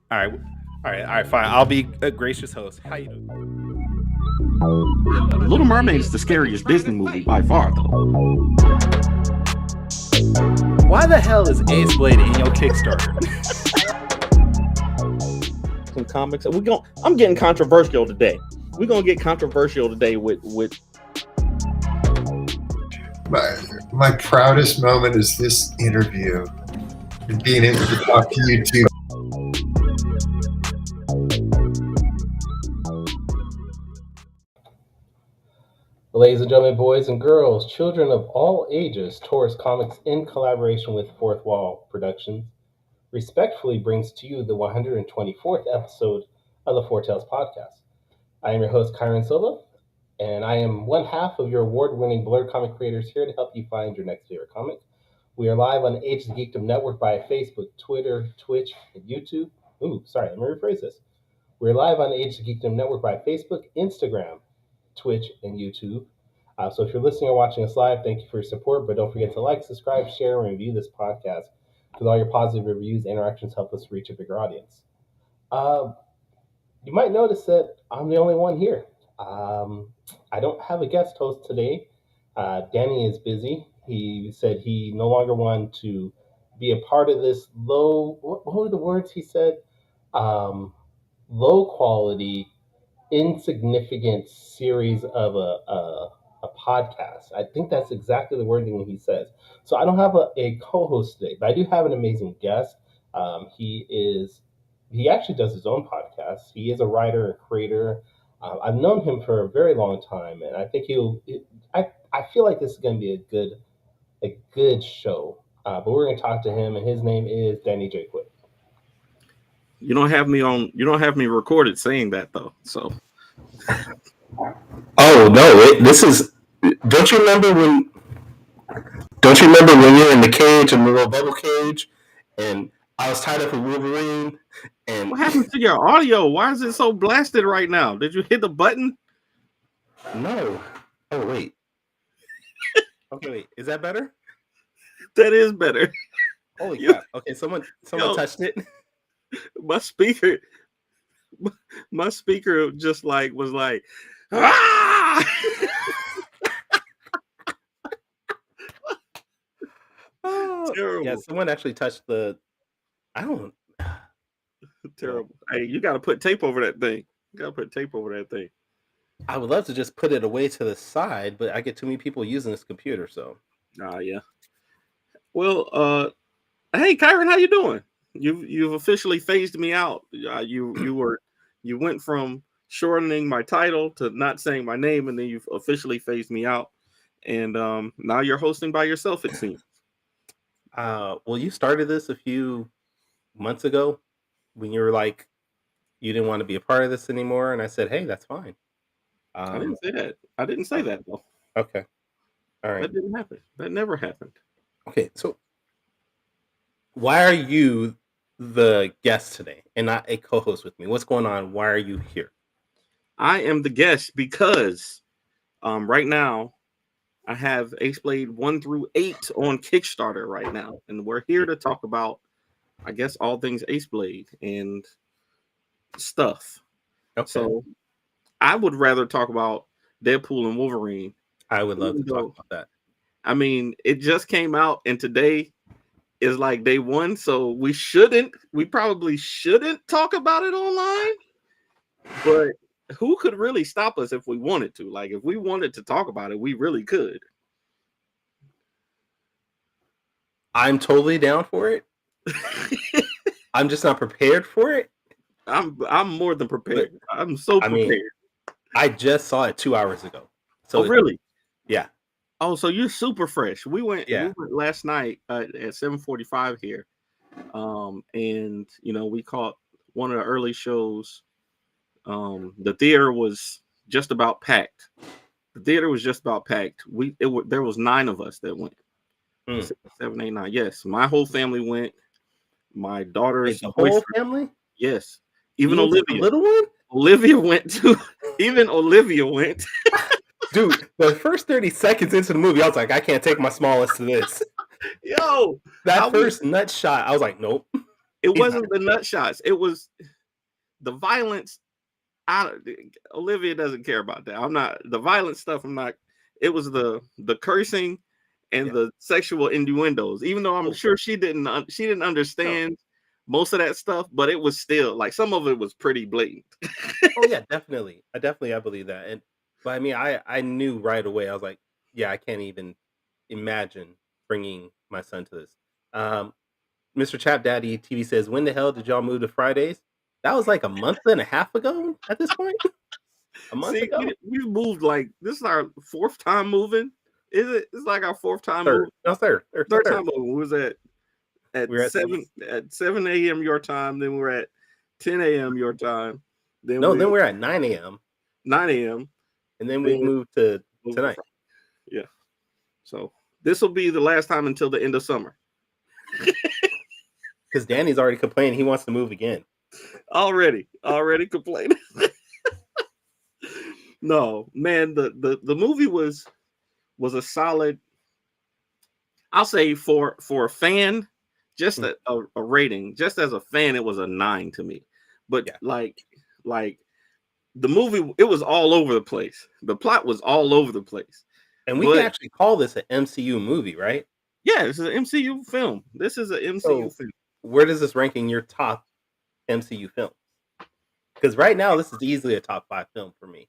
All right, fine. I'll be a gracious host. How you doing? Little Mermaid is the scariest Disney movie by far, though. Why the hell is Aceblade in your Kickstarter? Some comics. I'm getting controversial today. We're gonna get controversial today with. My proudest moment is this interview and being able to talk to you two. Ladies and gentlemen, boys and girls, children of all ages, Taurus Comics, in collaboration with Fourth Wall Productions, respectfully brings to you the 124th episode of the Four Tales podcast. I am your host, Kyron Silva, and I am one half of your award-winning Blurred comic creators here to help you find your next favorite comic. We are live on the Age of Geekdom Network via Facebook, Twitter, Twitch, and YouTube. Let me rephrase this. We're live on the Age of Geekdom Network via Facebook, Instagram, Twitch, and YouTube. So if you're listening or watching us live, thank you for your support, but don't forget to like, subscribe, share, and review this podcast, because all your positive reviews and interactions help us reach a bigger audience. You might notice that I'm the only one here. I don't have a guest host today. Danny is busy. He said he no longer wanted to be a part of this what were the words he said? Low quality, insignificant series of a podcast. I think that's exactly the wording he says. So I don't have a co-host today, but I do have an amazing guest. He actually does his own podcast. He is a writer and creator. I've known him for a very long time, and I think I feel like this is going to be a good show. But we're going to talk to him, and his name is Danny J. Quick. You don't have me recorded saying that though. So. Oh no! This is. Don't you remember when you're in the cage, in the little bubble cage, and I was tied up with Wolverine? And what happened to your audio? Why is it so blasted right now? Did you hit the button? No. Oh wait. Okay, wait. Is that better? That is better. Holy crap! Okay, someone touched it. My speaker just was like, ah! Oh, terrible. Yeah, someone actually touched the. I don't. Terrible. Hey, you got to put tape over that thing. I would love to just put it away to the side, but I get too many people using this computer, so. Yeah. Well, hey, Kyron, how you doing? You've officially phased me out. You went from shortening my title to not saying my name, and then you've officially phased me out. And now you're hosting by yourself, it seems. Well, you started this a few months ago when you were like, you didn't want to be a part of this anymore, and I said, hey, that's fine. I didn't say that. I didn't say that though. Okay. All right. That didn't happen. That never happened. Okay, so why are you the guest today and not a co-host with me? What's going on? Why are you here? I am the guest because right now I have Aceblade 1 through 8 on Kickstarter right now, and we're here to talk about, I guess, all things Aceblade and stuff. Okay. So I would rather talk about Deadpool and Wolverine. I would love to talk about that. I mean, it just came out, and today is like day one, so we probably shouldn't talk about it online. But who could really stop us if we wanted to? Like, if we wanted to talk about it, we really could. I'm totally down for it. I'm just not prepared for it. I'm more than prepared. I'm so prepared. Mean, I just saw it 2 hours ago. So really? Yeah. Oh, so you're super fresh. We went last night at 7:45 here. And we caught one of the early shows. The theater was just about packed. There was 9 of us that went. 6, 7, 8, 9. Yes, my whole family went. My daughter's whole family. Yes, even Olivia, the little one. Olivia went too. Even Olivia went. Dude, the first 30 seconds into the movie, I was like, I can't take my smallest to this. Yo, That first nut shot, I was like, nope. It wasn't the nut shots. It was the violence. Olivia doesn't care about that. I'm not the violent stuff. I'm not. It was the cursing and the sexual innuendos. Even though I'm sure she didn't understand most of that stuff, but it was still like some of it was pretty blatant. Oh yeah, definitely. I believe that. But I mean, I knew right away. I was like, yeah, I can't even imagine bringing my son to this. Mr. Chap Daddy TV says, when the hell did y'all move to Fridays? That was like a month and a half ago at this point. A month ago. We've moved like this is our fourth time moving. Is it? It's like our fourth time. Third. No, third time moving. We was at 7 a.m. your time. Then we're at 10 a.m. your time. Then we're at 9 a.m. 9 a.m. And then we moved to tonight. Yeah. So this will be the last time until the end of summer. Because Danny's already complaining he wants to move again. Already complaining. No, man, the movie was a solid. I'll say for a fan, just a rating. Just as a fan, it was a 9 to me. But like the movie, it was all over the place. The plot was all over the place. And we can actually call this an MCU movie, right? Yeah, this is an MCU film. This is an MCU film. Where does this rank in your top MCU films? Because right now, this is easily a top 5 film for me.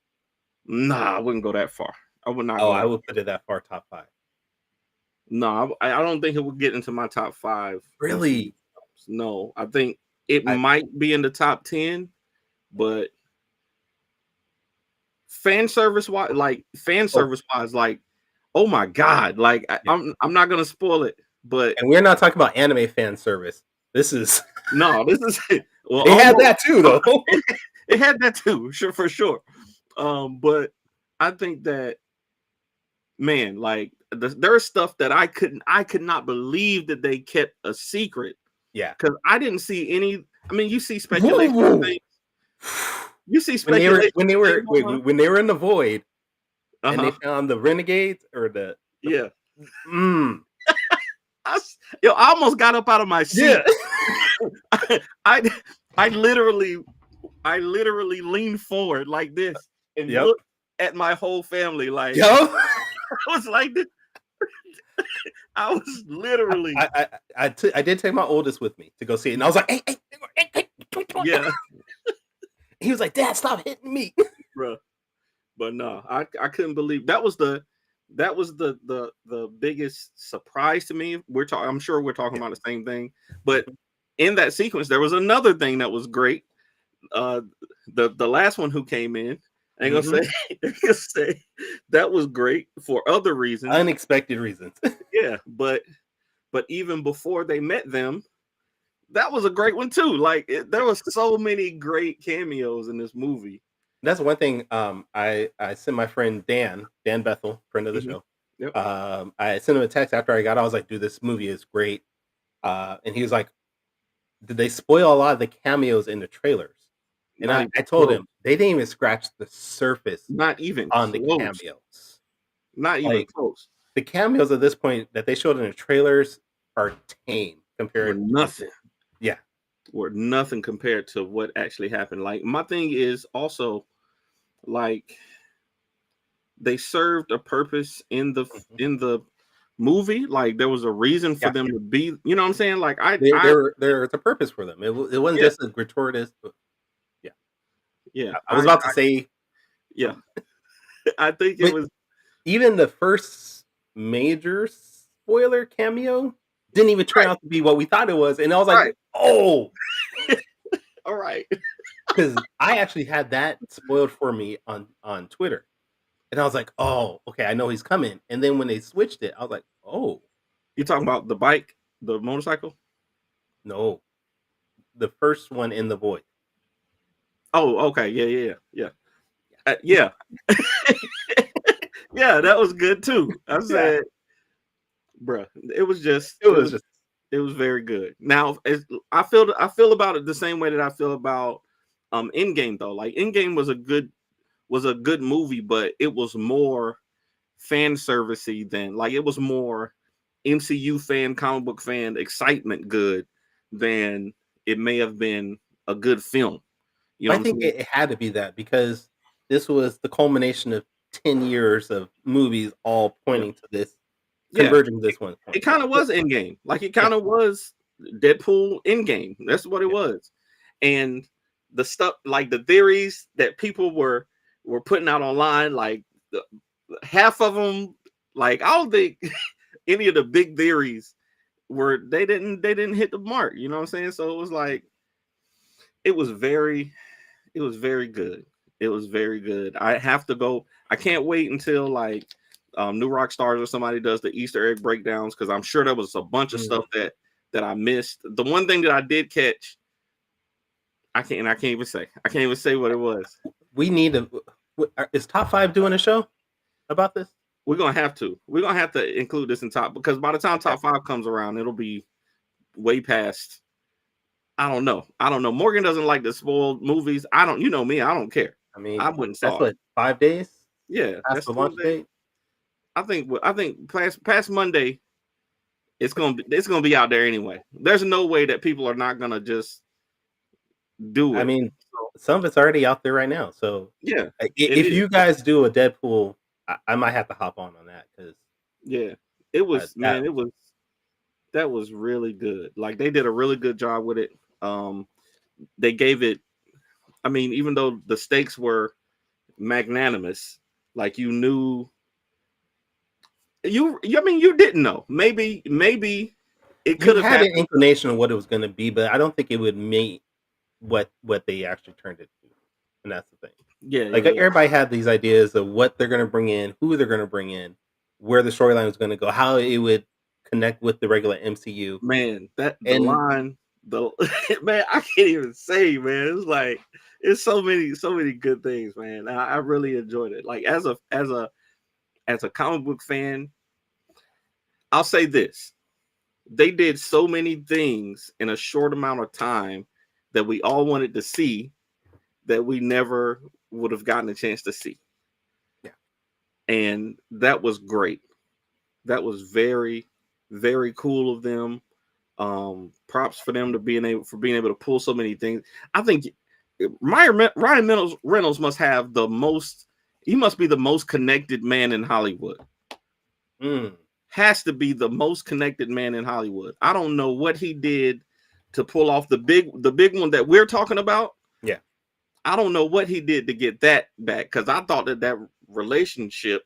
Nah, I wouldn't go that far. I would not. I would put it that far, top 5. No, I don't think it would get into my top 5. Really? No, I think it might be in the top 10, but fan service wise, oh my god, like I'm not gonna spoil it, but and we're not talking about anime fan service. This is well, it had that too, though. It had that too, for sure. But I think that, man, like there's stuff that I could not believe that they kept a secret. Yeah, because I didn't see any. I mean, you see speculation things. You see speculation when they were in the void, and they found the renegades or the I almost got up out of my seat. Yeah. I literally leaned forward like this and looked at my whole family like I was like this. I was literally I did take my oldest with me to go see it, and I was like, hey. Yeah. He was like, Dad, stop hitting me. Bro. But no, I couldn't believe that was the biggest surprise to me. I'm sure we're talking about the same thing, but in that sequence there was another thing that was great. The last one who came in, I ain't gonna say that was great for other reasons, unexpected reasons. Yeah, but even before they met them, that was a great one too. Like there was so many great cameos in this movie. That's one thing. I sent my friend Dan Bethel, friend of the show. Yep. I sent him a text after I got. I was like, "Dude, this movie is great," and he was like, "Did they spoil a lot of the cameos in the trailers?" And I told him they didn't even scratch the surface. Not even on close. The cameos. Not even close. The cameos at this point that they showed in the trailers are tame compared to nothing. Yeah. Or nothing compared to what actually happened. Like my thing is also like they served a purpose in the movie. Like there was a reason for them to be, you know what I'm saying? Like there's a purpose for them. It wasn't just a gratuitous. Yeah. I was about to say. Yeah. I think it was even the first major spoiler cameo didn't even turn out to be what we thought it was. And I was like, oh. All right. Because I actually had that spoiled for me on Twitter. And I was like, oh, okay, I know he's coming. And then when they switched it, I was like, oh. You talking about the bike, the motorcycle? No. The first one in the void. Oh, okay. Yeah. Yeah. Yeah, that was good too. I said, bruh, it was very good. Now, I feel about it the same way that I feel about Endgame though. Like Endgame was a good movie, but it was more fan servicey than like it was more MCU fan, comic book fan excitement good than it may have been a good film. You know I what I'm think saying? it had to be that because this was the culmination of 10 years of movies all pointing to this, Yeah. converging to this one It point. kind of was Endgame. Like it kind of was Deadpool Endgame. That's what it was. And the stuff, like the theories that people were putting out online, like half of them, like I don't think any of the big theories they didn't hit the mark. You know what I'm saying? So it was like it was very good. It was very good. I have to go. I can't wait until like New Rock Stars or somebody does the Easter egg breakdowns, because I'm sure there was a bunch of stuff that I missed. The one thing that I did catch, I can't even say what it was. We need to. Is Top 5 doing a show about this? We're gonna have to include this in top, because by the time Top 5 comes around, it'll be way past. I don't know. Morgan doesn't like the spoiled movies. You know me, I don't care. I mean, I wouldn't that's saw what, 5 days? Yeah, That's the launch date. I think past Monday, it's gonna be out there anyway. There's no way that people are not gonna just do it. I mean, some of it's already out there right now. So yeah, if you guys do a Deadpool, I might have to hop on that because it was that was really good. Like they did a really good job with it. They gave it. I mean, even though the stakes were magnanimous, like you knew. You didn't know. Maybe it could have had an inclination of what it was going to be, but I don't think it would meet what they actually turned it to, and that's the thing. Yeah, like everybody had these ideas of what they're going to bring in, who they're going to bring in, where the storyline was going to go, how it would connect with the regular MCU. Man, man, I can't even say, man. It's like it's so many good things, man. I really enjoyed it. Like as a comic book fan, I'll say this. They did so many things in a short amount of time that we all wanted to see that we never would have gotten a chance to see. Yeah. And that was great. That was very, very cool of them. Props for them being able to pull so many things. I think Ryan Reynolds must have he must be the most connected man in Hollywood. Has to be the most connected man in Hollywood. I don't know what he did to pull off the big one that we're talking about. Yeah. I don't know what he did to get that back, because I thought that relationship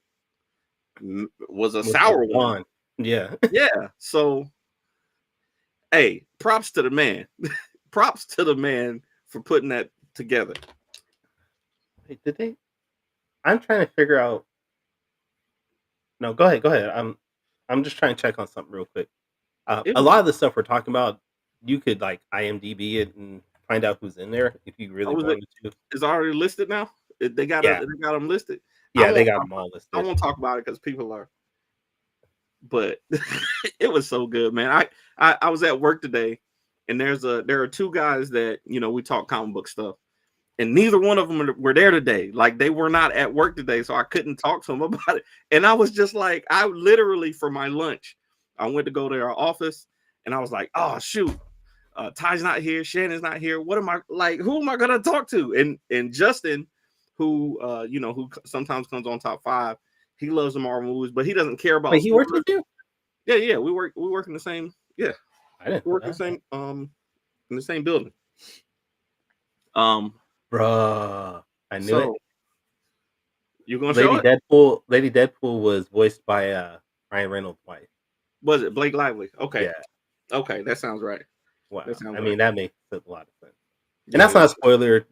was a sour one. Yeah. Yeah. So, hey, props to the man. Props to the man for putting that together. Wait, did they? I'm trying to figure out. No, go ahead. I'm just trying to check on something real quick. A lot of the stuff we're talking about, you could like IMDb it and find out who's in there if you really wanted to. It's already listed now. They got them listed. Yeah, they got them all listed. I won't talk about it because people are. But it was so good, man. I was at work today, and there are two guys that we talk comic book stuff, and neither one of them were there today. Like they were not at work today, so I couldn't talk to them about it. And I was just like, I literally for my lunch, I went to go to our office, and I was like, oh shoot, Ty's not here, Shannon's not here. What am I like? Who am I gonna talk to? And Justin, who who sometimes comes on Top 5, he loves the Marvel movies, but he doesn't care about. Wait, he works with you? Yeah, we work in the same. Yeah, I didn't work in the same in the same building. Bruh, I knew it. You gonna show it? Lady Deadpool was voiced by Ryan Reynolds' wife. Was it Blake Lively? Okay. Yeah. Okay, that sounds right. Wow. That mean, that makes a lot of sense. And that's not a spoiler.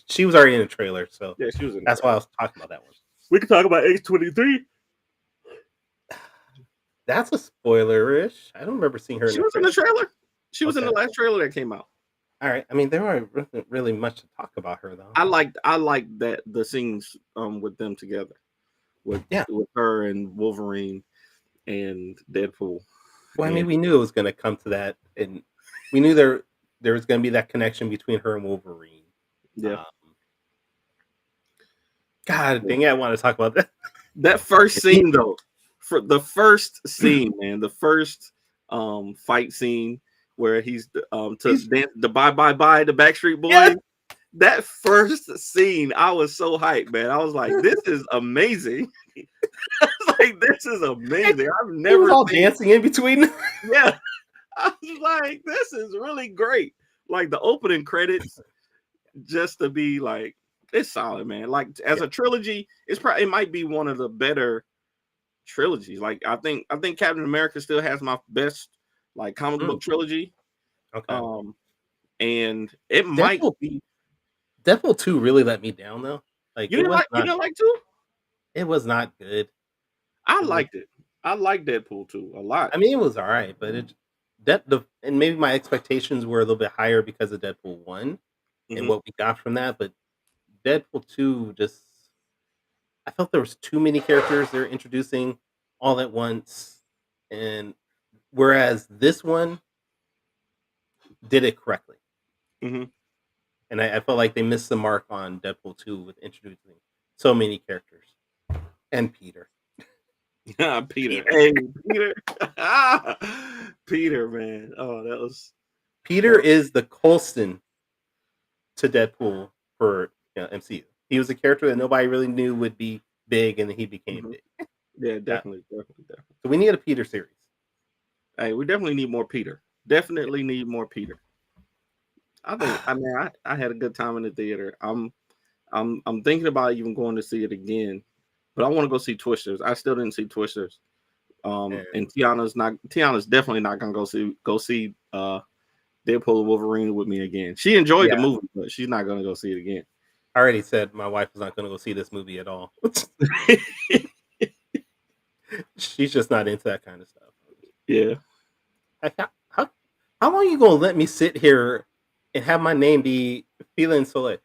She was already in the trailer, so yeah, she was. That's why I was talking about that one. We can talk about H23. That's a spoiler-ish. I don't remember seeing her. She was in the trailer. She was in the last trailer that came out. All right. I mean, there wasn't really much to talk about her though. I like that the scenes with them together, with her and Wolverine and Deadpool. Well, I mean, we knew it was going to come to that, and we knew there was going to be that connection between her and Wolverine. Yeah. God dang it, I want to talk about that. That first scene though, for the first scene, man, the first fight scene where he's dance the bye the Backstreet Boys. Yeah. That first scene, I was so hyped, man. I was like, "This is amazing!" I was like, "This is amazing." I've He never was all seen. dancing in between. Yeah, I was like, "This is really great." Like the opening credits, just to be like, it's solid, man. Like as a trilogy, it might be one of the better trilogies. Like I think Captain America still has my best like comic book trilogy. Okay. And it might be Deadpool 2 really let me down though. Like you didn't like 2? It was not good. I liked it. I liked Deadpool 2 a lot. I mean, it was all right, but and maybe my expectations were a little bit higher because of Deadpool 1 and what we got from that, but Deadpool 2 I felt there was too many characters they're introducing all at once, and whereas this one did it correctly. And I felt like they missed the mark on Deadpool 2 with introducing so many characters. And Peter. Peter. Hey, Peter. Peter, man. Oh, that was... Peter is the Coulson to Deadpool for MCU. He was a character that nobody really knew would be big, and then he became big. Yeah, definitely. So we need a Peter series. Hey, we definitely need more Peter. Definitely need more Peter. I had a good time in the theater. I'm thinking about even going to see it again, but I want to go see Twisters. I still didn't see Twisters. And Tiana's definitely not gonna go see Deadpool and Wolverine with me again. She enjoyed the movie, but she's not gonna go see it again. I already said my wife was not gonna go see this movie at all. She's just not into that kind of stuff. Yeah. How long are you gonna let me sit here and have my name be Feeling Soleil?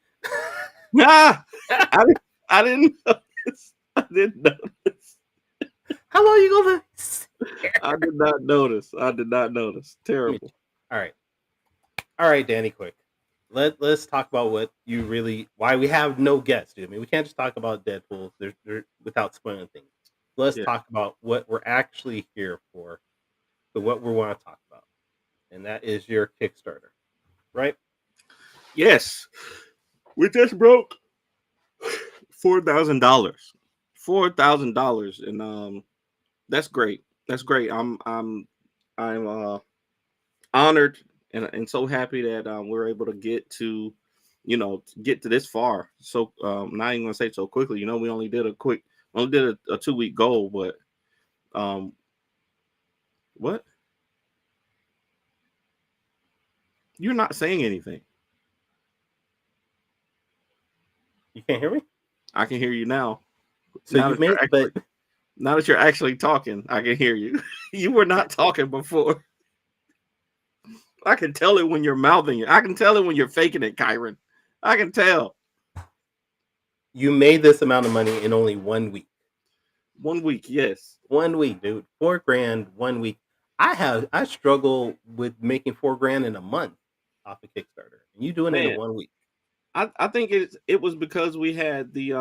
Nah, I didn't notice. I didn't notice. How long are you gonna? I did not notice. Terrible. All right, Danny. Quick. Let's talk about why we have no guests, dude. I mean, we can't just talk about Deadpool without spoiling things. Let's talk about what we're actually here for, what we want to talk about, and that is your Kickstarter, right? Yes, we just broke $4,000. $4,000, and that's great. That's great. I'm honored and so happy that we're able to get to this far. So not even gonna say so quickly. We only did a 2-week goal, but what? You're not saying anything. You can't hear me? I can hear you now. So now You made this amount of money in only 1 week. 1 week, yes. 1 week, dude. $4,000 1 week. I struggle with making $4,000 in a month off of Kickstarter. And you doing it in 1 week. I think it was because we had the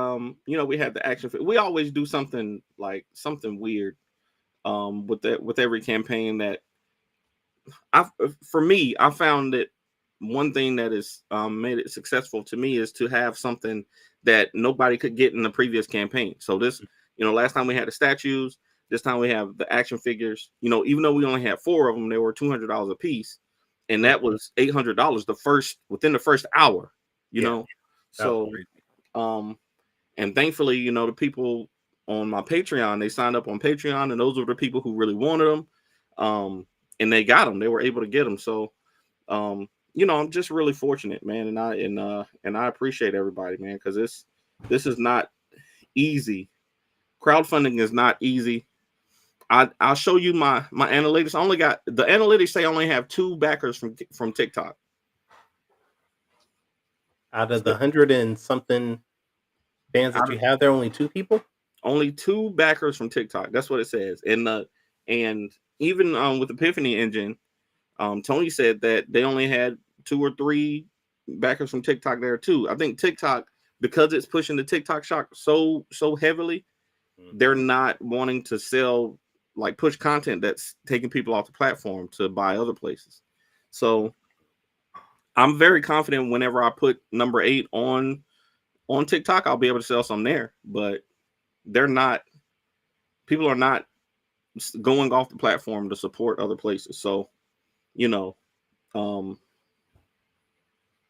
we had the action. We always do something weird with every campaign that I found that one thing that is made it successful to me is to have something that nobody could get in the previous campaign. So this, last time we had the statues, this time we have the action figures. Even though we only had 4 of them, they were $200 a piece, and that was $800 within the first hour. So and thankfully, the people on my Patreon, they signed up on Patreon, and those were the people who really wanted them, and they got them. They were able to get them. So I'm just really fortunate, man, and I appreciate everybody, man, because this is not easy. Crowdfunding is not easy. I'll show you my analytics. The analytics say I only have 2 backers from TikTok. Out of the 100 and something fans that you have, there are only 2 people. Only 2 backers from TikTok. That's what it says. And even with Epiphany Engine, Tony said that they only had 2 or 3 backers from TikTok there too. I think TikTok, because it's pushing the TikTok shop so heavily, they're not wanting to sell, like push content that's taking people off the platform to buy other places. So I'm very confident whenever I put number 8 on TikTok, I'll be able to sell some there. But people are not going off the platform to support other places. So,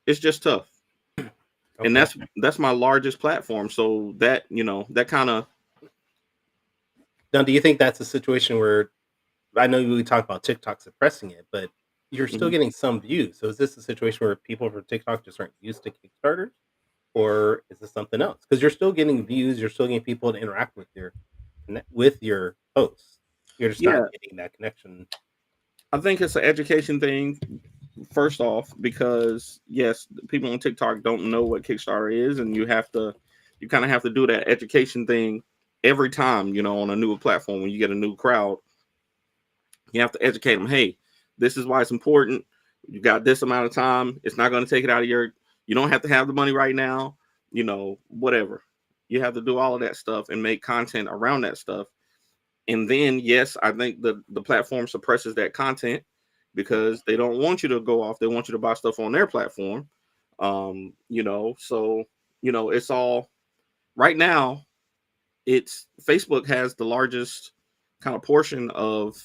it's just tough. Okay. And that's my largest platform. So that, that kind of. Now, do you think that's a situation where, I know we talk about TikTok suppressing it, but you're still getting some views. So is this a situation where people from TikTok just aren't used to Kickstarters, or is this something else? Because you're still getting views, you're still getting people to interact with your posts. You're just not getting that connection. I think it's an education thing, first off, because yes, people on TikTok don't know what Kickstarter is, and you kind of have to do that education thing every time, on a new platform. When you get a new crowd, you have to educate them. Hey, this is why it's important. You got this amount of time. It's not going to take it out of you don't have to have the money right now, whatever. You have to do all of that stuff and make content around that stuff. And then, yes, I think the platform suppresses that content because they don't want you to go off. They want you to buy stuff on their platform. So, it's all right now. It's Facebook has the largest kind of portion of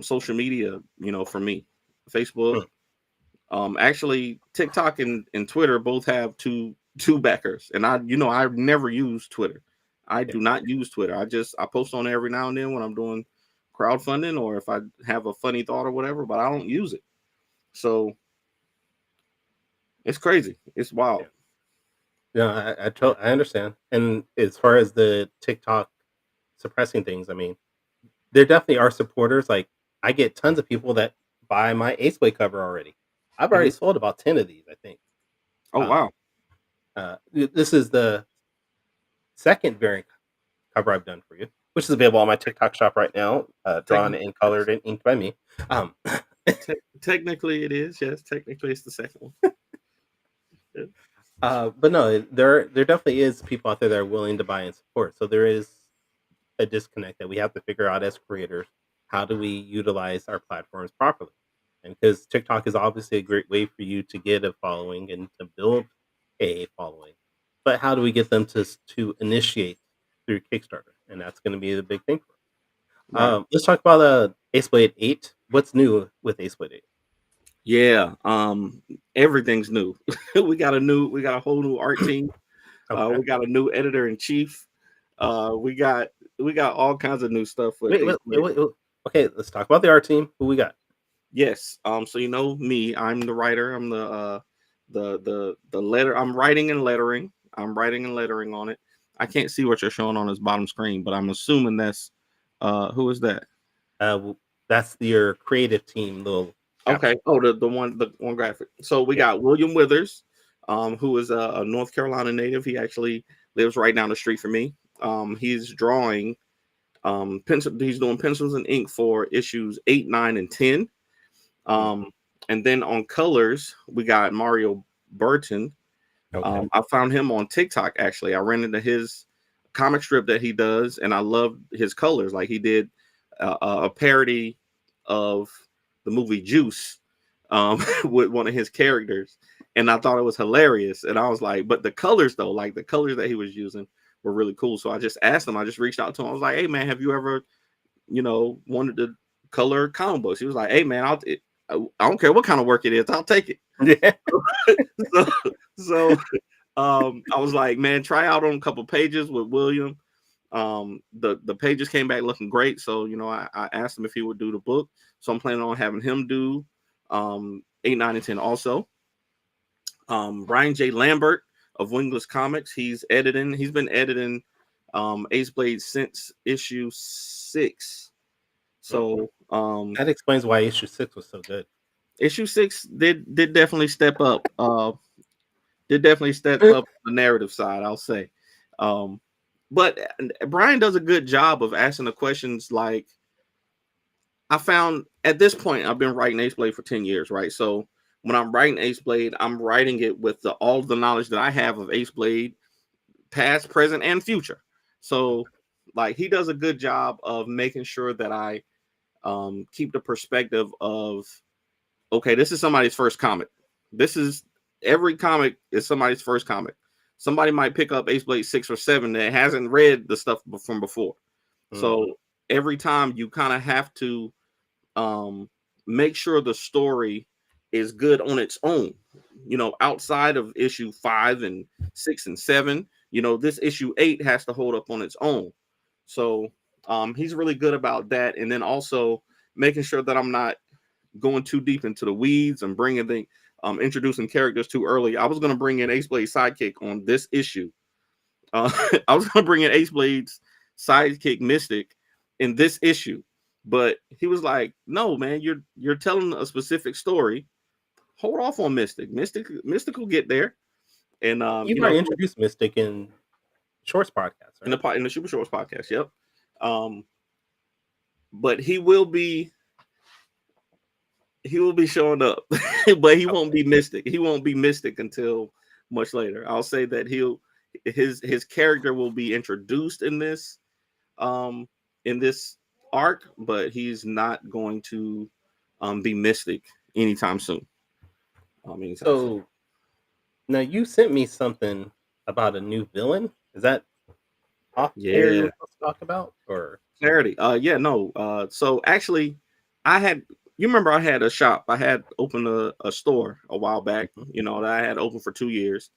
social media, for me. Facebook, actually TikTok and Twitter both have two backers. And I've never used Twitter. I do not use Twitter. I post on it every now and then when I'm doing crowdfunding or if I have a funny thought or whatever, but I don't use it. So it's crazy. It's wild. Yeah, I understand. And as far as the TikTok suppressing things, I mean, there definitely are supporters. Like, I get tons of people that buy my Aceblade cover already. I've already sold about 10 of these, I think. Oh, wow. This is the second variant cover I've done for you, which is available on my TikTok shop right now, drawn and colored and inked by me. Technically it is. Yes, technically it's the second one. But no, there definitely is people out there that are willing to buy and support. So there is a disconnect that we have to figure out as creators. How do we utilize our platforms properly? And because TikTok is obviously a great way for you to get a following and to build a following, but how do we get them to initiate through Kickstarter? And that's going to be the big thing for us. Right. Let's talk about Aceblade 8. What's new with Aceblade 8? Yeah, everything's new. we got a whole new art team. Okay. We got a new editor in chief. We got all kinds of new stuff. Wait. Okay, let's talk about the art team. Who we got? Yes. So me, I'm the writer. I'm the letter. I'm writing and lettering. I'm writing and lettering on it. I can't see what you're showing on this bottom screen, but I'm assuming that's who is that? That's your creative team, little. Okay. Oh, the one graphic. So we got William Withers, who is a North Carolina native. He actually lives right down the street from me. He's drawing he's doing pencils and ink for issues 8, 9, and 10. And then on colors, we got Mario Burton. Okay. I found him on TikTok, actually. I ran into his comic strip that he does, and I love his colors. Like, he did a parody of the movie Juice with one of his characters, and I thought it was hilarious. And I was like, but the colors, though, like the colors that he was using were really cool. So I just asked him, I just reached out to him. I was like, hey, man, have you ever, wanted to color comic books? He was like, hey, man, I don't care what kind of work it is. I'll take it. Yeah. so I was like, man, try out on a couple pages with William. The pages came back looking great. So, I asked him if he would do the book. So I'm planning on having him do 8, 9, and 10 also. Brian J. Lambert of Wingless Comics. He's been editing Aceblade since issue 6. So that explains why issue 6 was so good. Issue 6 did definitely step up. Did definitely step up the narrative side, I'll say. But Brian does a good job of asking the questions. Like, I found at this point, I've been writing Aceblade for 10 years, right? So when I'm writing Aceblade, I'm writing it with all the knowledge that I have of Aceblade, past, present, and future. So like he does a good job of making sure that I keep the perspective of, okay, this is somebody's first comic. This is every comic is somebody's first comic. Somebody might pick up Aceblade 6 or 7 that hasn't read the stuff from before. So every time you kind of have to make sure the story is good on its own, you know, outside of issue 5 and 6 and 7, you know, this issue 8 has to hold up on its own. So he's really good about that. And then also making sure that I'm not going too deep into the weeds and bringing the introducing characters too early. I was going to bring in Aceblade's sidekick on this issue. I was going to bring in Aceblade's sidekick Mystic in this issue, but he was like, "No, man, you're telling a specific story. Hold off on Mystic. Mystic will get there." And you already introduced Mystic in Shorts podcast, right? in the Super Shorts podcast. Yep. But he will be showing up, but he won't be Mystic. He won't be Mystic until much later. I'll say that his character will be introduced in this arc, but he's not going to be Mystic anytime soon. So now you sent me something about a new villain. Is that off area we're supposed to talk about, or Clarity? So actually, you remember I had a shop. I had opened a store a while back, you know, that I had open for 2 years.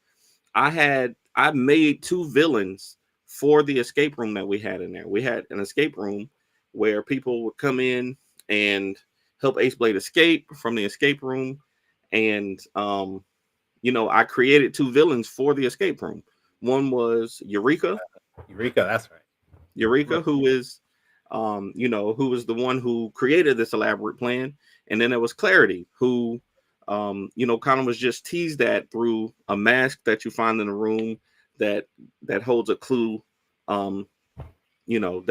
I made 2 villains for the escape room that we had in there. We had an escape room where people would come in and help Aceblade escape from the escape room. And, you know, I created 2 villains for the escape room. One was Eureka. That's right. Eureka, who is, you know, who was the one who created this elaborate plan. And then there was Clarity, who, you know, kind of was just teased at through a mask that you find in a room that holds a clue, you know,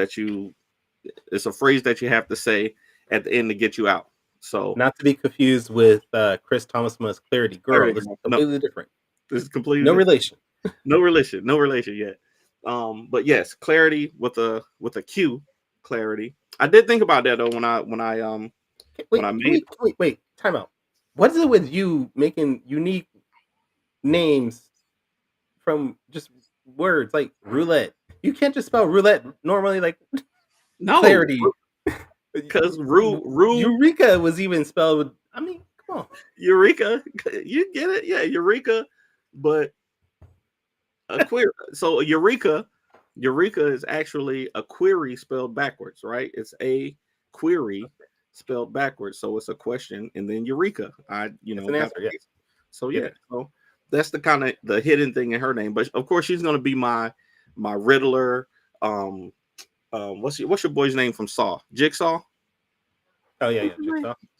it's a phrase that you have to say at the end to get you out. So not to be confused with Chris Thomas's Clarity Girl. This is completely different. This is completely no relation. No relation yet. But yes, Clarity with a Q, Clarity. I did think about that though when I wait, time out. What is it with you making unique names from just words like roulette? You can't just spell roulette normally, like no Clarity. Because Eureka was even spelled with, I mean, come on. Eureka, you get it? Yeah, Eureka, but a query. So Eureka is actually a query spelled backwards, right? It's a query spelled backwards. So it's a question and then Eureka. It's an answer, yeah. So yeah, so that's the kind of the hidden thing in her name. But of course she's gonna be my Riddler. What's your boy's name from Saw? Jigsaw? Oh yeah,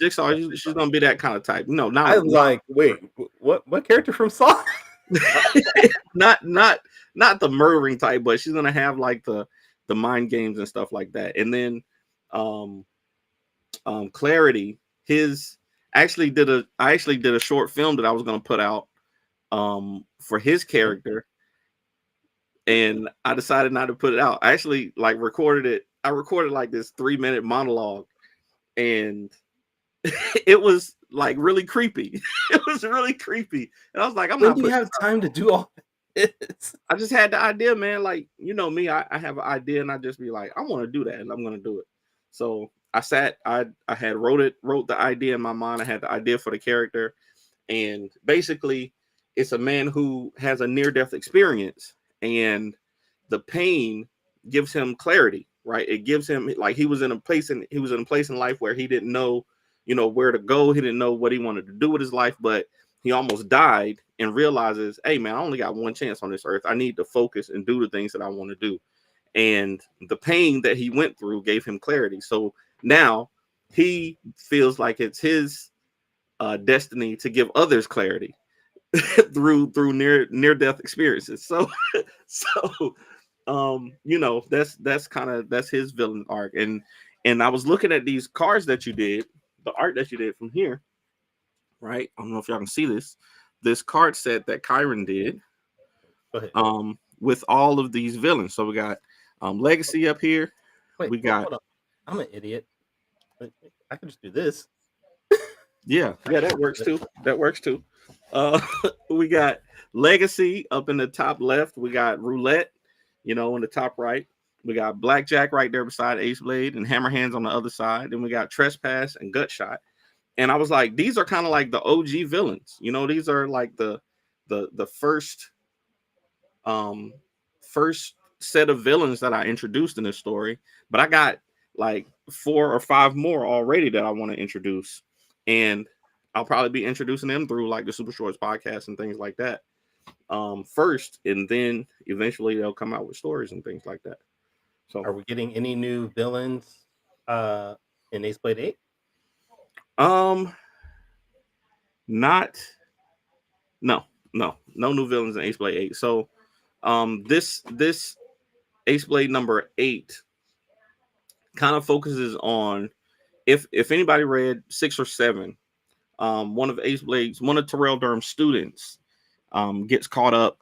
Jigsaw. She's gonna be that kind of type. No, not I was like, wait, what character from Saw? not the murdering type, but she's gonna have like the mind games and stuff like that. And then Clarity, I actually did a short film that I was gonna put out for his character. And I decided not to put it out. I actually recorded it. I recorded like this 3-minute monologue, and it was like really creepy. It was really creepy. And I was like, when do you have time to do all this? I just had the idea, man. Like, you know me, I have an idea and I just be like, I want to do that and I'm going to do it. So I had wrote the idea in my mind. I had the idea for the character. And basically it's a man who has a near-death experience. And the pain gives him clarity, right? It gives him like he was in a place in life where he didn't know, you know, where to go. He didn't know what he wanted to do with his life, but he almost died and realizes, hey man, I only got one chance on this earth. I need to focus and do the things that I want to do. And the pain that he went through gave him clarity. So now he feels like it's his destiny to give others clarity. through near death experiences. So you know, that's his villain arc. And I was looking at these cards that you did, the art that you did from here, right? I don't know if y'all can see this card set that Kyron did with all of these villains. So we got Legacy up here. Wait, We got hold on. I'm an idiot. I can just do this. yeah, that works too. That works too. We got Legacy up in the top left. We got Roulette, in the top right. We got Blackjack right there beside Aceblade and Hammerhands on the other side. Then we got Trespass and Gutshot. And I was like, these are kind of like the OG villains. These are like the first set of villains that I introduced in this story. But I got like 4 or 5 more already that I want to introduce. And I'll probably be introducing them through like the Super Shorts podcast and things like that first. And then eventually they'll come out with stories and things like that. So are we getting any new villains in Aceblade 8? No new villains in Aceblade 8. So this Aceblade number 8 kind of focuses on if anybody read 6 or 7, one of Terrell Durham's students gets caught up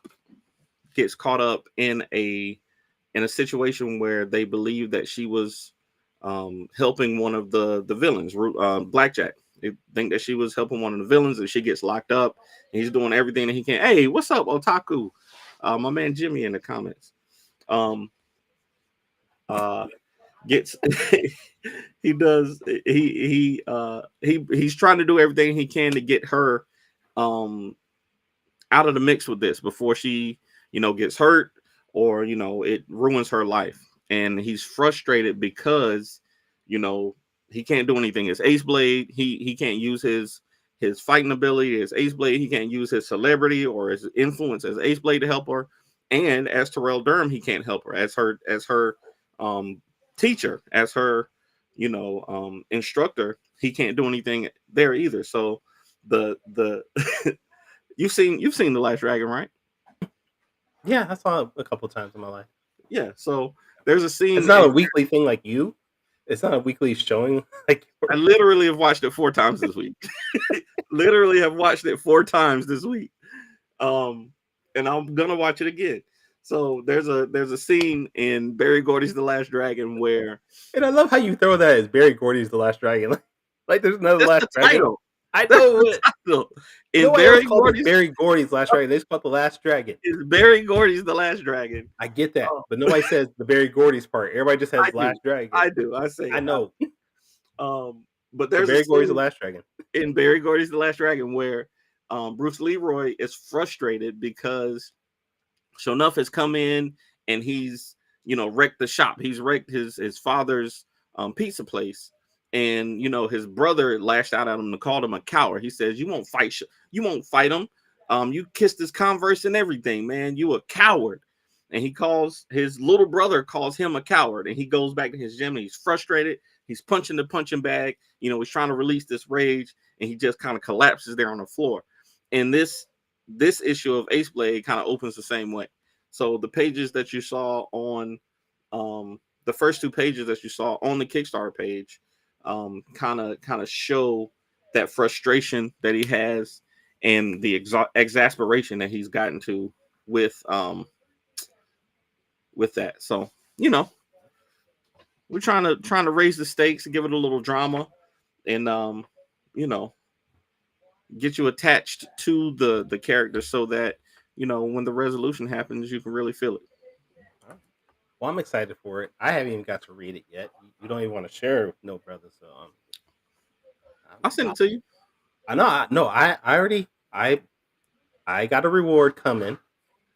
in a situation where they believe that she was helping one of the villains, Blackjack. They think that she was helping one of the villains, and she gets locked up. And he's doing everything that he can. Hey, what's up, Otaku? My man Jimmy in the comments. Gets he's trying to do everything he can to get her out of the mix with this before she gets hurt or it ruins her life. And he's frustrated because he can't do anything as Aceblade. He can't use his fighting ability as Aceblade. He can't use his celebrity or his influence as Aceblade to help her. And as Terrell Durham, he can't help her as her teacher, as her instructor. He can't do anything there either. So the you've seen The Last Dragon, right? Yeah, I saw it a couple times in my life. Yeah, so there's a scene. It's not a weekly thing like you. It's not a weekly showing. Like I literally have watched it 4 times this week. Literally have watched it 4 times this week. And I'm gonna watch it again. So there's a scene in Barry Gordy's The Last Dragon where, and I love how you throw that as Barry Gordy's The Last Dragon. Like there's no Last Dragon. Title. I know it. In Barry Gordy's Last Dragon. They just call it The Last Dragon. It's Barry Gordy's The Last Dragon. I get that, but nobody says the Barry Gordy's part. Everybody just has Last Dragon. I do. I say. I know. But there's Barry Gordy's The Last Dragon. In Barry Gordy's The Last Dragon, where Bruce Leroy is frustrated because Shonuff has come in and he's wrecked the shop. He's wrecked his father's pizza place. And his brother lashed out at him and called him a coward. He says, "You won't fight him. You kissed his Converse and everything, man. You a coward." And his little brother calls him a coward. And he goes back to his gym and he's frustrated. He's punching the punching bag. He's trying to release this rage, and he just kind of collapses there on the floor. And this issue of Aceblade kind of opens the same way. So the pages that you saw on the first 2 pages that you saw on the Kickstarter page kind of show that frustration that he has and the exasperation that he's gotten to with that. So we're trying to raise the stakes and give it a little drama and get you attached to the character so that when the resolution happens you can really feel it. Well, I'm excited for it. I haven't even got to read it yet. You don't even want to share with no brother, so I'll send it to you. I know. No, I already got a reward coming.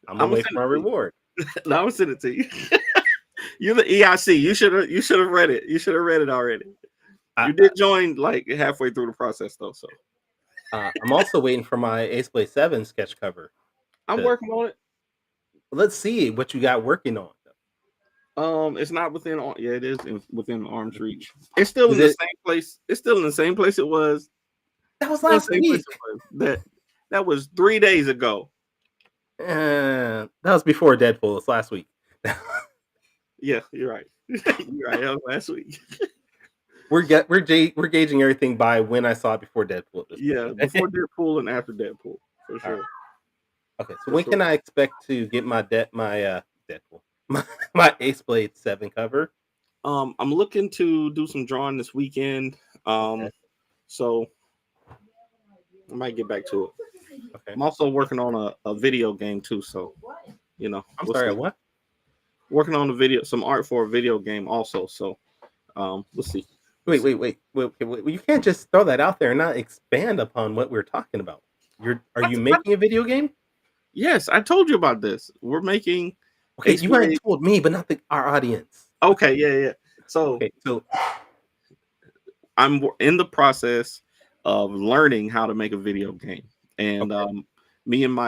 I'm gonna wait for my reward. No, I'm gonna send it to you. You're the EIC. You should have read it. You should have read it already. You did join like halfway through the process though. So I'm also waiting for my Aceblade 7 sketch cover. I'm working on it. Let's see what you got working on. It's not within. Yeah, it is within arm's reach. It's still in the same place. It's still in the same place it was. That was last week. That was 3 days ago. That was before Deadpool. It's last week. Yeah, you're right. You're right. That was last week. We're gauging everything by when I saw it before Deadpool. Yeah, before Deadpool and after Deadpool for sure. Okay, so when can I expect to get my Deadpool? my Aceblade 7 cover. I'm looking to do some drawing this weekend. Okay. So I might get back to it. Okay. I'm also working on a video game too. So, I'm sorry, see. what? Working on some art for a video game also. So, we'll see. Wait. You can't just throw that out there and not expand upon what we're talking about. Are you making a video game? Yes, I told you about this. We're making. Okay, you might have told me, but not our audience. Okay, yeah. So I'm in the process of learning how to make a video game, and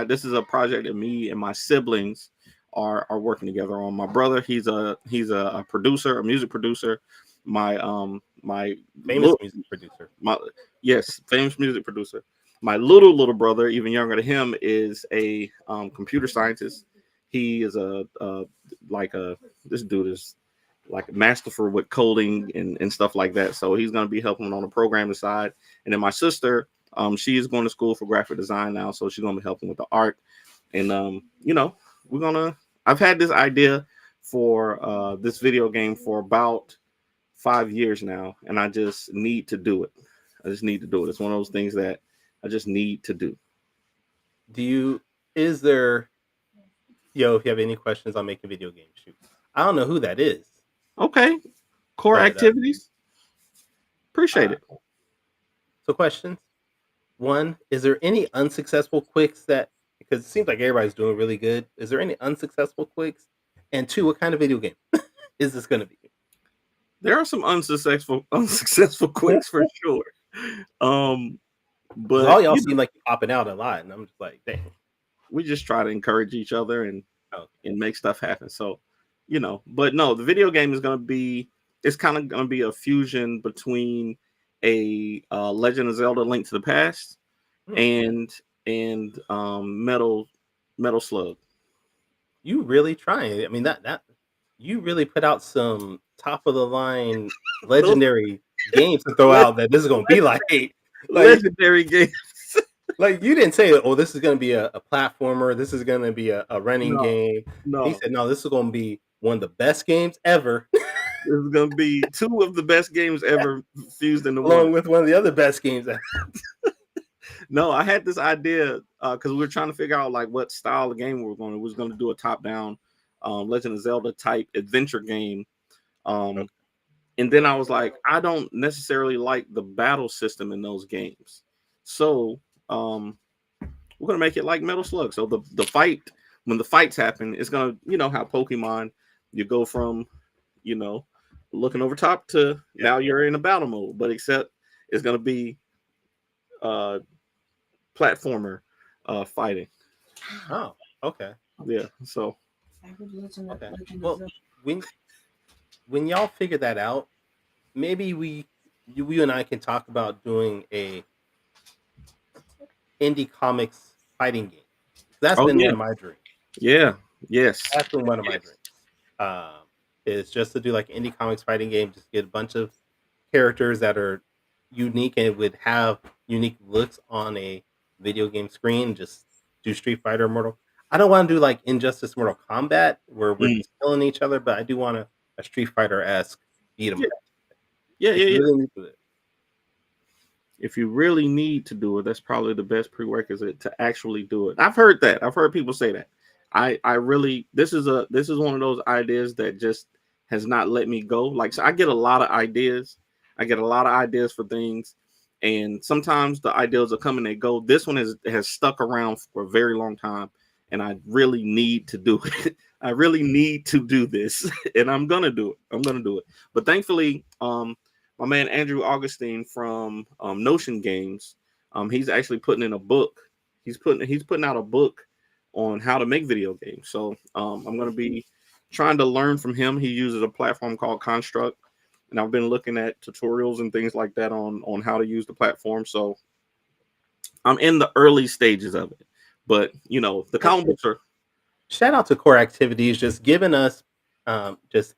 this is a project that me and my siblings are working together on. My brother, he's a producer, a music producer. My famous music producer. Famous music producer. My little brother, even younger than him, is a computer scientist. He is this dude is like masterful with coding and stuff like that. So he's going to be helping on the programming side. And then my sister, she is going to school for graphic design now, so she's going to be helping with the art. And I've had this idea for this video game for about 5 years now, and I just need to do it. It's one of those things that I just need to do. If you have any questions on making video games, shoot. I don't know who that is. Okay. Core activities. Appreciate it. So questions. 1, is there any unsuccessful quicks because it seems like everybody's doing really good. Is there any unsuccessful quicks? And 2, what kind of video game is this going to be? There are some unsuccessful quicks for sure. But all y'all seem like you're popping out a lot, and I'm just like, dang. We just try to encourage each other and make stuff happen. So, but no, the video game is it's kind of going to be a fusion between a Legend of Zelda: Link to the Past and Metal Slug. You really trying? I mean, that you really put out some top of the line legendary games to throw out. That this is going to be like legendary games. Like, you didn't say, oh, this is going to be a platformer. This is going to be a running game. No. He said, no, this is going to be one of the best games ever. This is going to be 2 of the best games ever fused into one. Along with one of the other best games ever. No, I had this idea because we were trying to figure out like what style of game we was going to do a top-down Legend of Zelda type adventure game. And then I was like, I don't necessarily like the battle system in those games. So we're gonna make it like Metal Slug. So the fight, when the fights happen, it's gonna, how Pokemon, you go from, looking over top to now you're in a battle mode, but except it's gonna be platformer fighting. Oh, okay. Yeah. So okay. Well, when y'all figure that out, maybe you and I can talk about doing a indie comics fighting game. That's been one of my dreams. Yeah. Yes. That's been one of my dreams. Is just to do like indie comics fighting game, just get a bunch of characters that are unique and would have unique looks on a video game screen. Just do Street Fighter, Mortal. I don't want to do like Injustice, Mortal Kombat, where we're just killing each other, but I do want a Street Fighter-esque beat 'em. Yeah. Really, if you really need to do it, that's probably the best prerequisite to actually do it. I've heard that. I've heard people say that. I really, this is one of those ideas that just has not let me go. Like, so I get a lot of ideas. I get a lot of ideas for things, and sometimes the ideas are come and they go. This one has stuck around for a very long time, and I really need to do it. I really need to do this, and I'm gonna do it. But thankfully, my man Andrew Augustine from Notion Games, he's actually putting in a book. He's putting out a book on how to make video games. So I'm going to be trying to learn from him. He uses a platform called Construct, and I've been looking at tutorials and things like that on how to use the platform. So I'm in the early stages of it. But the comic books are. Shout out to Core Activities, just giving us just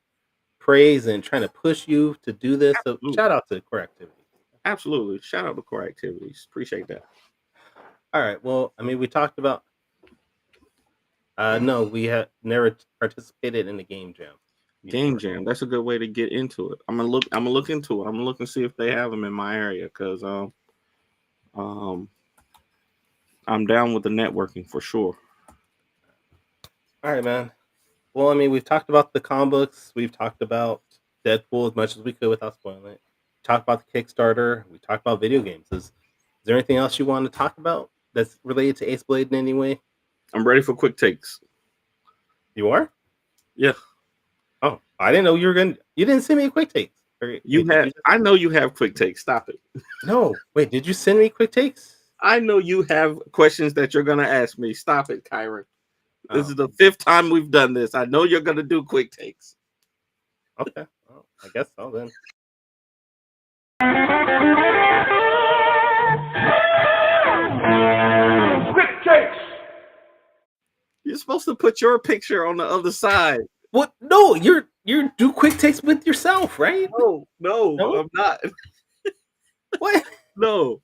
praise and trying to push you to do this. Absolutely. So shout out to Core Activities. Absolutely. Shout out to Core Activities. Appreciate that. All right. Well, I mean, we talked about No, we have never participated in a game jam. Game jam. That's a good way to get into it. I'm gonna look into it. I'm gonna look and see if they have them in my area because I'm down with the networking for sure. All right, man. Well, I mean, we've talked about the comic books. We've talked about Deadpool as much as we could without spoiling it. We talked about the Kickstarter. We talked about video games. Is there anything else you want to talk about that's related to Aceblade in any way? I'm ready for quick takes. You are? Yeah. Oh, I didn't know you were going to... You didn't send me a quick takes. I know you have quick takes. Stop it. No. Wait, did you send me quick takes? I know you have questions that you're going to ask me. Stop it, Kyron. This is the 5th time we've done this. I know you're going to do quick takes. Okay. Well, I guess so then. Quick takes. You're supposed to put your picture on the other side. What? No, you do quick takes with yourself, right? No, I'm not. What? No,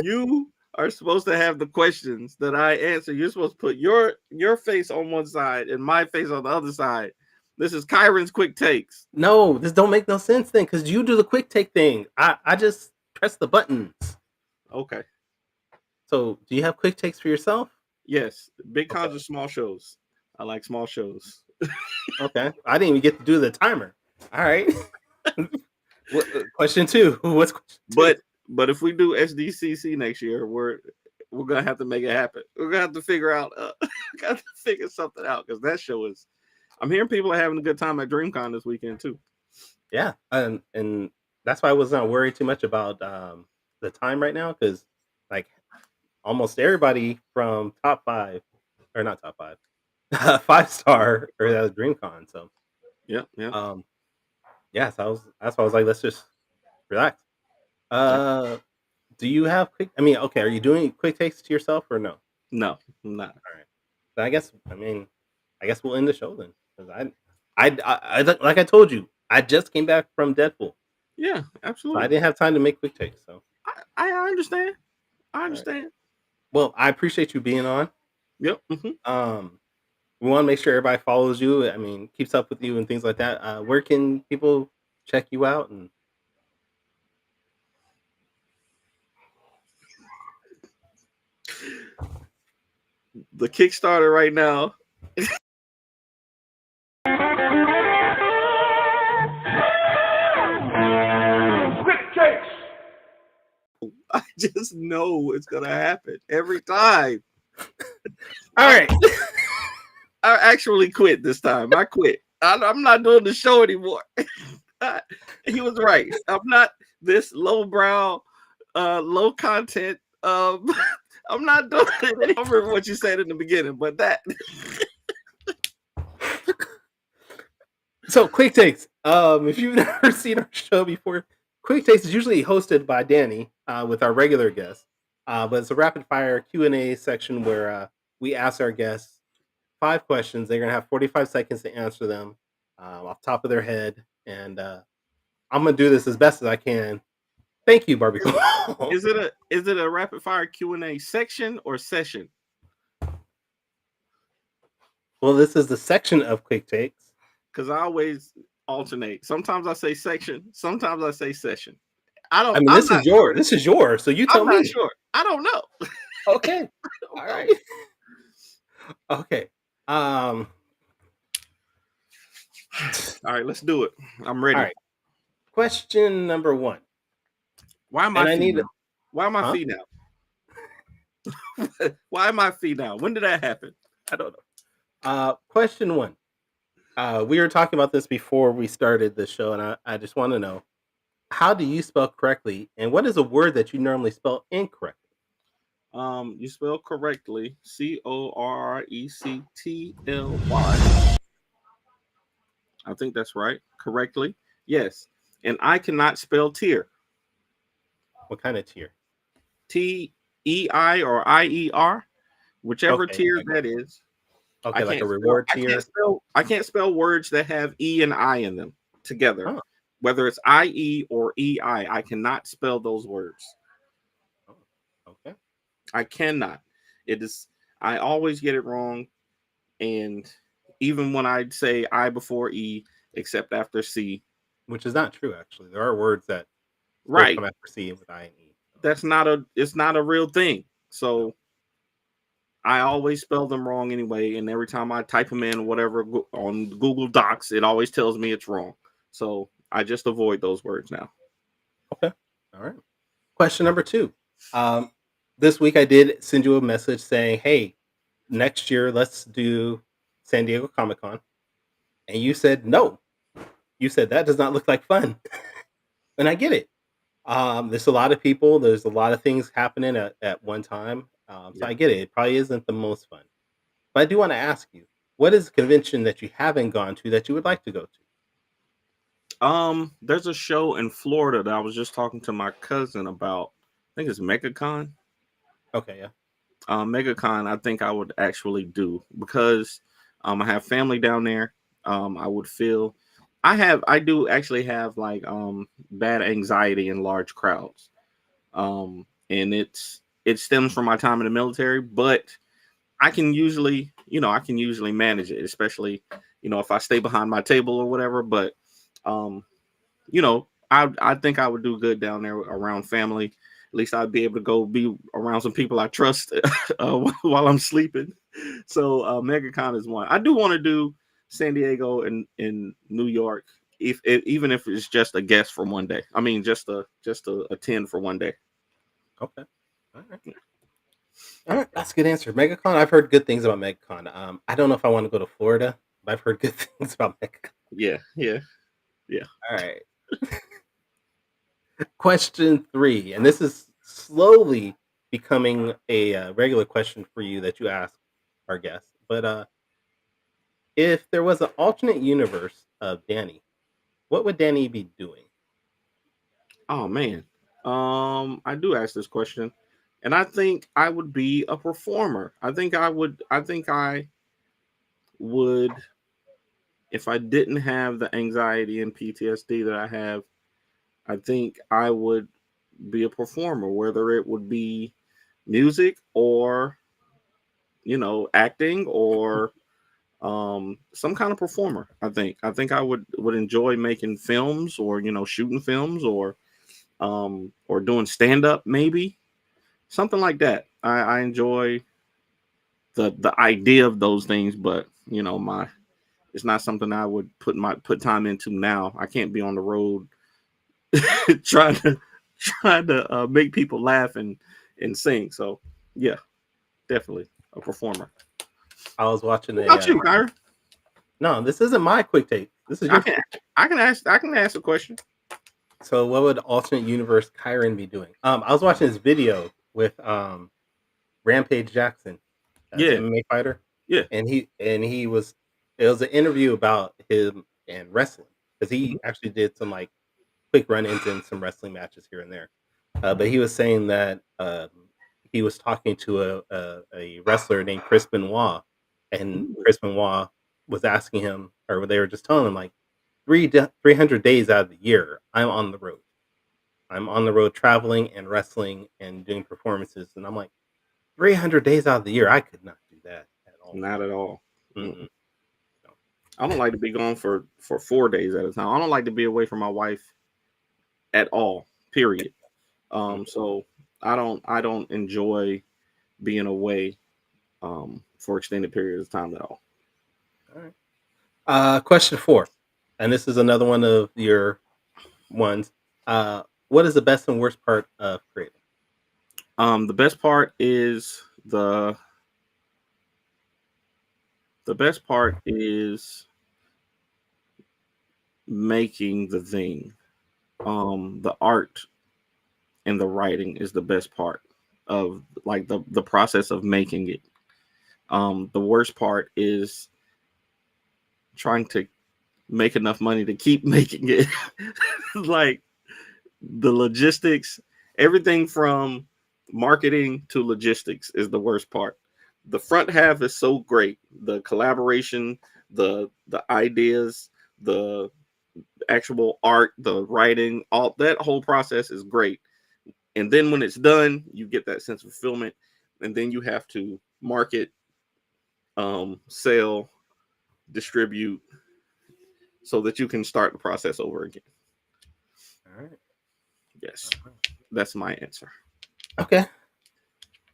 you are supposed to have the questions that I answer. You're supposed to put your face on one side and my face on the other side. This is Kyron's quick takes. No, this don't make no sense then, because you do the quick take thing. I just press the buttons. Okay. So, do you have quick takes for yourself? Yes. Big cons or small shows. I like small shows. Okay. I didn't even get to do the timer. All right. Question 2. What's question 2? But if we do SDCC next year, we're gonna have to make it happen. We're gonna have to figure out something out because that show is. I'm hearing people are having a good time at DreamCon this weekend too. Yeah, and that's why I was not worried too much about the time right now because like almost everybody from top 5 or not top 5, 5-star or that was DreamCon. So yeah. Yeah. So that's why I was like, let's just relax. Do you have quick? I mean, okay, are you doing quick takes to yourself or no? No, I'm not. All right. Then I guess we'll end the show then because I like I told you, I just came back from Deadpool. Yeah, absolutely. So I didn't have time to make quick takes. So I understand. I understand. Right. Well, I appreciate you being on. Yep. Mm-hmm. We want to make sure everybody follows you. I mean, keeps up with you and things like that. Where can people check you out and? The Kickstarter right now. Quick takes. I just know it's gonna happen every time. All right. I actually quit this time. I quit. I'm not doing the show anymore. He was right. I'm not this lowbrow, low content. I'm not doing it. I don't remember what you said in the beginning, but that. So, Quick Takes. If you've never seen our show before, Quick Takes is usually hosted by Danny with our regular guests. But it's a rapid fire Q&A section where we ask our guests 5 questions. They're going to have 45 seconds to answer them off the top of their head. And I'm going to do this as best as I can. Thank you, Barbecue. Is it a rapid fire Q&A section or session? Well, this is the section of Quick Takes. Because I always alternate. Sometimes I say section. Sometimes I say session. This is yours. So you tell me. I'm not sure. I don't know. Okay. All right. Okay. All right, let's do it. I'm ready. All right. Question number 1. Why am I fee now? Why am I fee now? Why am I fee now? When did that happen? I don't know. Question 1. We were talking about this before we started the show, and I just want to know, how do you spell correctly, and what is a word that you normally spell incorrectly? You spell correctly Correctly. I think that's right. Correctly. Yes. And I cannot spell tier. What kind of tier? T-E-I or I-E-R. Whichever tier that is. Okay, like a reward tier. I can't spell words that have E and I in them together. Oh. Whether it's I-E or E-I, I cannot spell those words. Oh, okay. I cannot. I always get it wrong. And even when I say I before E, except after C, which is not true. Actually, there are words that still right? come after C with I and E. That's not a. It's not a real thing. So I always spell them wrong anyway, and every time I type them in, whatever on Google Docs, it always tells me it's wrong. So I just avoid those words now. Okay. All right. Question number 2. This week I did send you a message saying, "Hey, next year let's do San Diego Comic-Con," and you said no. You said that does not look like fun, and I get it. There's a lot of people. There's a lot of things happening at one time. So I get it. It probably isn't the most fun. But I do want to ask you, what is a convention that you haven't gone to that you would like to go to? There's a show in Florida that I was just talking to my cousin about. I think it's MegaCon. Okay, yeah. MegaCon, I think I would actually do because I have family down there. I would feel I do actually have like bad anxiety in large crowds. And it stems from my time in the military, but I can usually manage it, especially, if I stay behind my table or whatever. But I think I would do good down there around family. At least I'd be able to go be around some people I trust while I'm sleeping. So MegaCon is one. I do want to do San Diego and in New York, even if it's just a guest for one day. I mean, just to attend for one day. Okay. All right. All right. That's a good answer. MegaCon, I've heard good things about MegaCon. I don't know if I want to go to Florida, but I've heard good things about MegaCon. Yeah. All right. Question 3, and this is slowly becoming a regular question for you that you ask our guests. But if there was an alternate universe of Danny, what would Danny be doing? Oh man. I do ask this question, and I think I would be a performer. I think I would if I didn't have the anxiety and PTSD that I have, I think I would be a performer, whether it would be music or acting or some kind of performer. I think I would enjoy making films or shooting films or doing stand up, maybe something like that. I enjoy the idea of those things, but it's not something I would put time into now. I can't be on the road trying to make people laugh and sing. So yeah, definitely a performer. I was watching What about you, Kyra? No, this isn't my quick take. This is your. I can ask a question. So, what would alternate universe Kyron be doing? I was watching this video with Rampage Jackson, MMA fighter. Yeah, and it was an interview about him and wrestling, because he actually did some like quick run-ins in some wrestling matches here and there. But he was saying that he was talking to a wrestler named Chris Benoit, and Chris Benoit was asking him, or they were just telling him, like, 300 days out of the year, I'm on the road. I'm on the road traveling and wrestling and doing performances. And I'm like, 300 days out of the year, I could not do that at all. Not at all. Mm-mm. No. I don't like to be gone for 4 days at a time. I don't like to be away from my wife at all, period. So I don't enjoy being away for extended periods of time at all. All right. Question 4, and this is another one of your ones. What is the best and worst part of creating? The best part is the best part is making the thing. The art and the writing is the best part of like the process of making it. The worst part is trying to make enough money to keep making it. Like the logistics, everything from marketing to logistics is the worst part. The front half is so great. The collaboration, the ideas, the actual art, the writing, all that whole process is great. And then when it's done, you get that sense of fulfillment, and then you have to market sell, distribute, so that you can start the process over again. All right. Yes, that's my answer. Okay.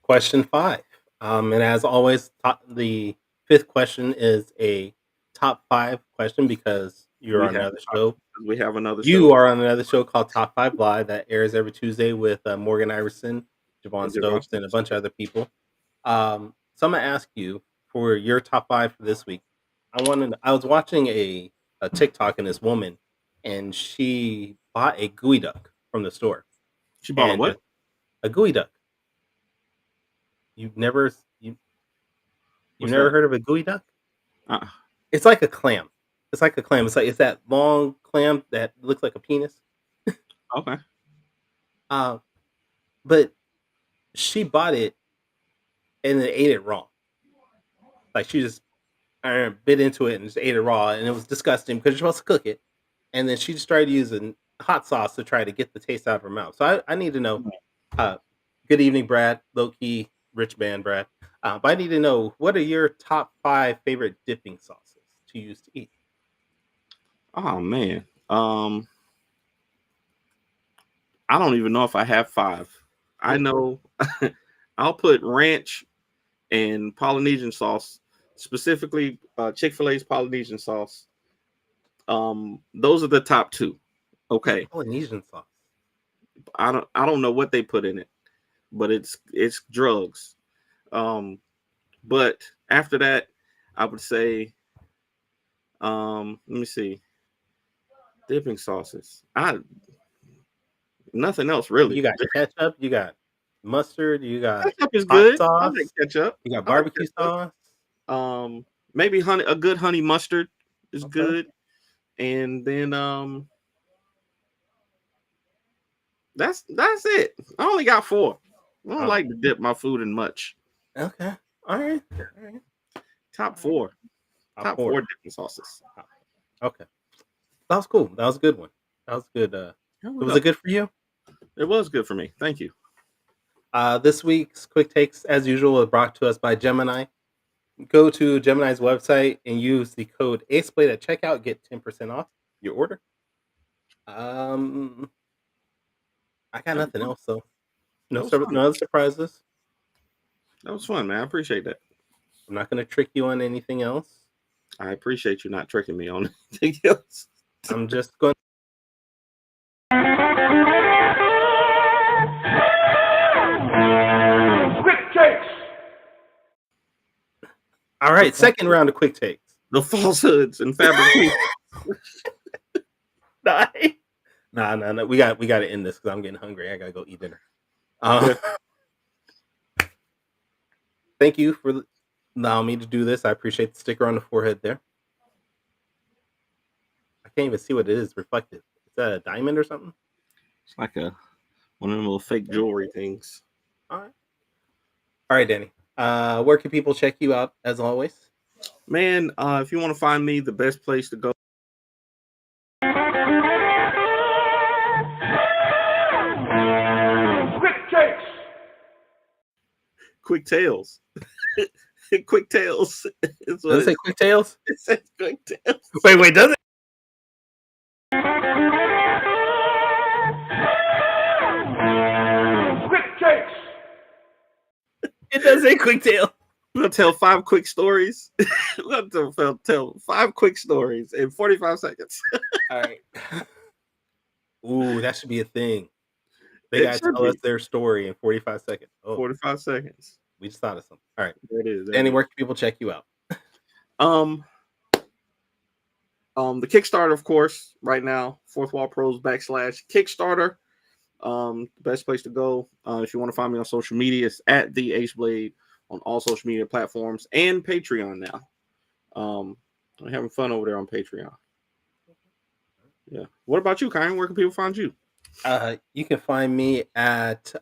Question 5. And as always, the 5th question is a top 5 question because you're on another show. We have another show. You are on another show called Top 5 Live that airs every Tuesday with Morgan Iverson, Javon Stokes, and a bunch of other people. So I'm gonna ask you for your top 5 for this week. I was watching a TikTok and this woman, and she bought a gooey duck from the store. She bought a what? A gooey duck. You've never heard of a gooey duck? It's like a clam. It's like it's that long clam that looks like a penis. Okay. But she bought it and then ate it raw. Like she just bit into it and just ate it raw, and it was disgusting because you're supposed to cook it. And then she just started using hot sauce to try to get the taste out of her mouth. So I need to know. Good evening, Brad. Low key rich man, Brad. But I need to know, what are your top 5 favorite dipping sauces to use to eat? Oh man, I don't even know if I have 5. I know I'll put ranch and Polynesian sauce, specifically Chick-fil-A's Polynesian sauce. Those are the top 2. Okay. Polynesian sauce. I don't know what they put in it, but it's drugs. But after that, I would say, let me see, dipping sauces. Nothing else really. You got ketchup, you got mustard, you got ketchup is good. Sauce. I like ketchup. You got barbecue sauce. Maybe a good honey mustard is good. And then that's it. I only got 4. I don't like to dip my food in much. Okay. All right. Top 4. Top 4 dipping sauces. Okay. That was cool. That was a good one. That was good. Was it good for you? It was good for me. Thank you. This week's quick takes, as usual, is brought to us by Gemini. Go to Gemini's website and use the code Aceblade at checkout. Get 10% off your order. I got nothing else, so no other surprises. That was fun, man. I appreciate that. I'm not going to trick you on anything else. I appreciate you not tricking me on anything else. I'm just going. Quick takes. All right, second round of quick takes. The falsehoods and fabrications. No. We got to end this because I'm getting hungry. I gotta go eat dinner. Thank you for allowing me to do this. I appreciate the sticker on the forehead there. I can't even see what it is reflective. Is that a diamond or something? It's like one of them little fake jewelry things. All right, Danny. Where can people check you out as always? Man, if you want to find me, the best place to go. Quick takes. Quick Tales. Quick Tales. Does it say Quick Tales? It says Quick Tales. Wait, does it? Quick takes. It does say Quick Tale. We're gonna tell 5 quick stories. We're gonna tell 5 quick stories in 45 seconds. All right. Ooh, that should be a thing. They gotta tell us their story in 45 seconds. 45 seconds. We just thought of something. All right. There it is. Danny, where can people check you out? The Kickstarter, of course, right now, Fourth Wall Pros /Kickstarter. Best place to go. If you want to find me on social media, it's at the Aceblade on all social media platforms and Patreon now. I'm having fun over there on Patreon. Yeah. What about you, Kyan? Where can people find you? You can find me at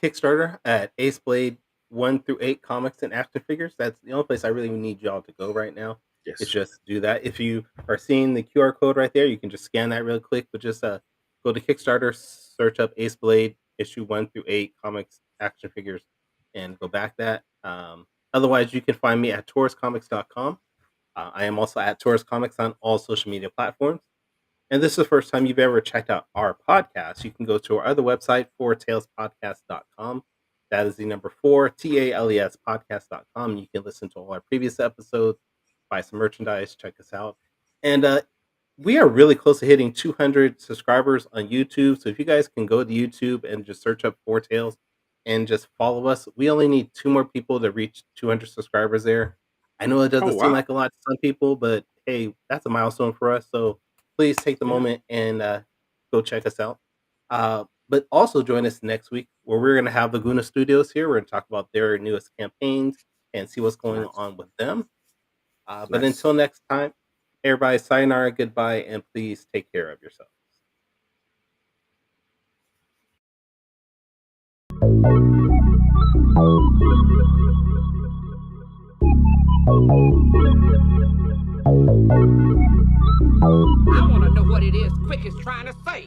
Kickstarter at Aceblade 1 through 8 comics and action figures. That's the only place I really need y'all to go right now. Yes. It's just do that. If you are seeing the QR code right there, you can just scan that real quick. But just go to Kickstarter, search up Aceblade issue 1 through 8 comics action figures, and go back that. Otherwise, you can find me at tauruscomics.com. I am also at Taurus Comics on all social media platforms. And this is the first time you've ever checked out our podcast, you can go to our other website, fourtalespodcast.com. That is the number 4, TALES podcast.com. You can listen to all our previous episodes, buy some merchandise, check us out. And we are really close to hitting 200 subscribers on YouTube. So if you guys can go to YouTube and just search up Four Tales and just follow us, we only need 2 more people to reach 200 subscribers there. I know it doesn't seem like a lot to some people, but hey, that's a milestone for us. So please take the moment and go check us out. But also join us next week where we're going to have Laguna Studios here. We're going to talk about their newest campaigns and see what's going on with them. But until next time, everybody, sayonara, goodbye, and please take care of yourselves. I want to know what it is Quick is trying to say.